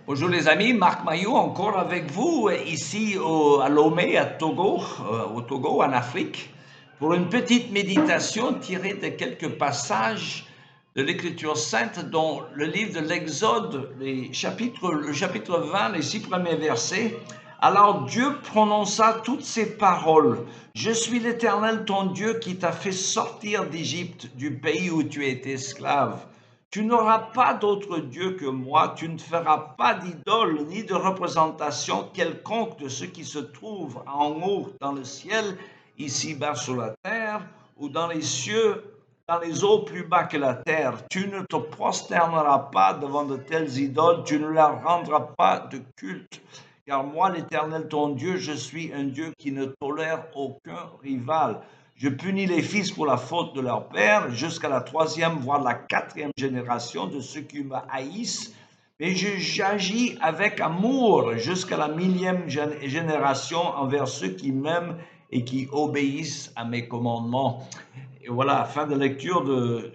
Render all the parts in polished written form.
Bonjour les amis, Marc Maillot encore avec vous ici à Lomé, au Togo, en Afrique, pour une petite méditation tirée de quelques passages de l'Écriture sainte, dont le livre de l'Exode, le chapitre 20, les 6 premiers versets. Alors Dieu prononça toutes ces paroles. Je suis l'Éternel ton Dieu qui t'a fait sortir d'Égypte, du pays où tu étais esclave. Tu n'auras pas d'autre Dieu que moi, tu ne feras pas d'idole ni de représentation quelconque de ce qui se trouve en haut dans le ciel, ici-bas sur la terre, ou dans les cieux, dans les eaux plus bas que la terre. Tu ne te prosterneras pas devant de telles idoles, tu ne leur rendras pas de culte. Car moi, l'Éternel ton Dieu, je suis un Dieu qui ne tolère aucun rival. Je punis les fils pour la faute de leur père, jusqu'à la 3e, voire la 4e génération de ceux qui me haïssent. Mais j'agis avec amour jusqu'à la 1000e génération envers ceux qui m'aiment et qui obéissent à mes commandements. Et voilà, fin de lecture de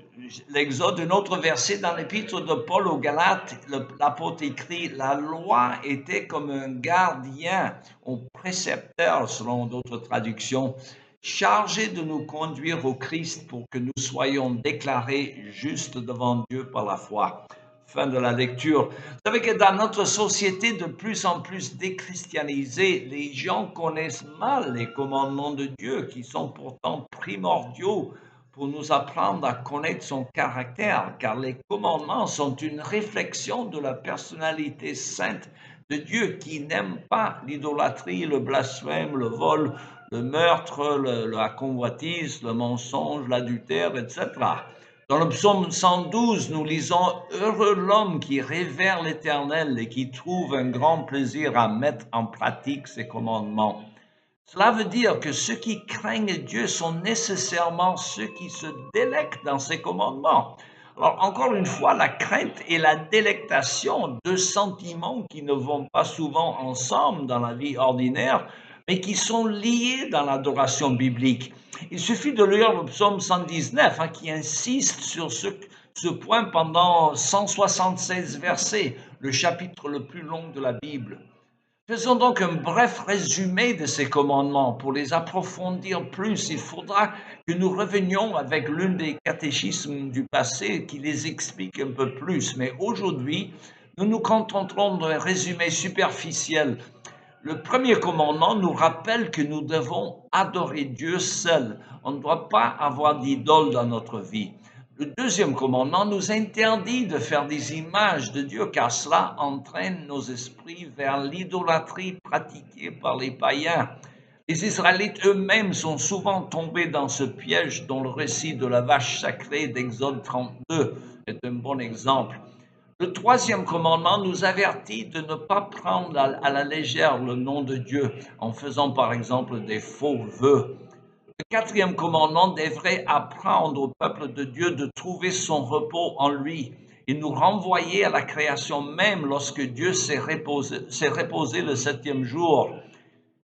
l'Exode. Un autre verset dans l'épître de Paul aux Galates, l'apôtre écrit: la loi était comme un gardien, un précepteur, selon d'autres traductions, chargé de nous conduire au Christ pour que nous soyons déclarés justes devant Dieu par la foi. Fin de la lecture. Vous savez que dans notre société de plus en plus déchristianisée, les gens connaissent mal les commandements de Dieu, qui sont pourtant primordiaux pour nous apprendre à connaître son caractère, car les commandements sont une réflexion de la personnalité sainte de Dieu, qui n'aime pas l'idolâtrie, le blasphème, le vol, le meurtre, la convoitise, le mensonge, l'adultère, etc. Dans le psaume 112, nous lisons « Heureux l'homme qui révère l'Éternel et qui trouve un grand plaisir à mettre en pratique ses commandements. » Cela veut dire que ceux qui craignent Dieu sont nécessairement ceux qui se délectent dans ses commandements. Alors, encore une fois, la crainte et la délectation, deux sentiments qui ne vont pas souvent ensemble dans la vie ordinaire, mais qui sont liés dans l'adoration biblique. Il suffit de lire le psaume 119, qui insiste sur ce point pendant 176 versets, le chapitre le plus long de la Bible. Faisons donc un bref résumé de ces commandements. Pour les approfondir plus, il faudra que nous revenions avec l'un des catéchismes du passé qui les explique un peu plus. Mais aujourd'hui, nous nous contenterons d'un résumé superficiel. Le premier commandement nous rappelle que nous devons adorer Dieu seul. On ne doit pas avoir d'idole dans notre vie. Le deuxième commandement nous interdit de faire des images de Dieu, car cela entraîne nos esprits vers l'idolâtrie pratiquée par les païens. Les Israélites eux-mêmes sont souvent tombés dans ce piège, dont le récit de la vache sacrée d'Exode 32 est un bon exemple. Le troisième commandement nous avertit de ne pas prendre à la légère le nom de Dieu en faisant par exemple des faux vœux. Le quatrième commandement devrait apprendre au peuple de Dieu de trouver son repos en lui et nous renvoyer à la création même lorsque Dieu s'est reposé le 7e jour.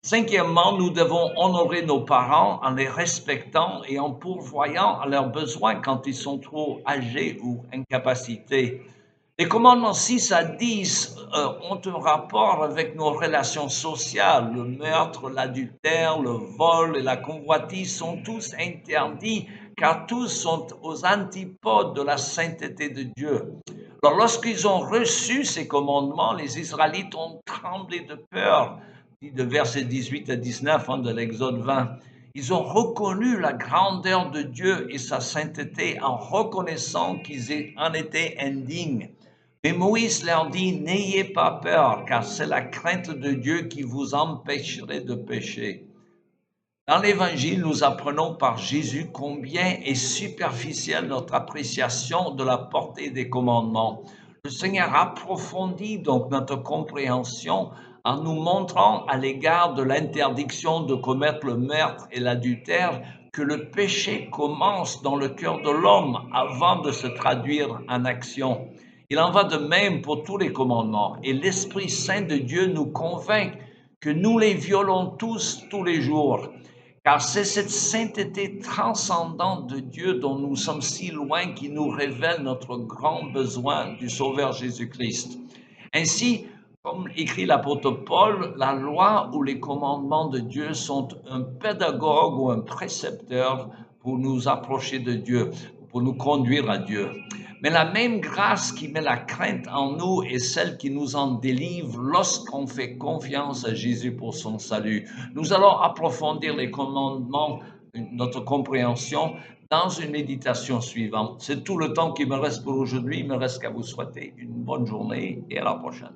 Cinquièmement, nous devons honorer nos parents en les respectant et en pourvoyant à leurs besoins quand ils sont trop âgés ou incapacités. Les commandements 6 à 10 ont un rapport avec nos relations sociales. Le meurtre, l'adultère, le vol et la convoitise sont tous interdits car tous sont aux antipodes de la sainteté de Dieu. Alors, lorsqu'ils ont reçu ces commandements, les Israélites ont tremblé de peur, dit de versets 18 à 19 de l'Exode 20. Ils ont reconnu la grandeur de Dieu et sa sainteté en reconnaissant qu'ils en étaient indignes. Mais Moïse leur dit, n'ayez pas peur, car c'est la crainte de Dieu qui vous empêcherait de pécher. Dans l'Évangile, nous apprenons par Jésus combien est superficielle notre appréciation de la portée des commandements. Le Seigneur approfondit donc notre compréhension en nous montrant à l'égard de l'interdiction de commettre le meurtre et l'adultère que le péché commence dans le cœur de l'homme avant de se traduire en action. Il en va de même pour tous les commandements et l'Esprit Saint de Dieu nous convainc que nous les violons tous les jours. Car c'est cette sainteté transcendante de Dieu dont nous sommes si loin qui nous révèle notre grand besoin du Sauveur Jésus-Christ. Ainsi, Comme écrit l'apôtre Paul, la loi ou les commandements de Dieu sont un pédagogue ou un précepteur pour nous approcher de Dieu, pour nous conduire à Dieu. Mais la même grâce qui met la crainte en nous est celle qui nous en délivre lorsqu'on fait confiance à Jésus pour son salut. Nous allons approfondir les commandements, notre compréhension, dans une méditation suivante. C'est tout le temps qui me reste pour aujourd'hui. Il me reste qu'à vous souhaiter une bonne journée et à la prochaine.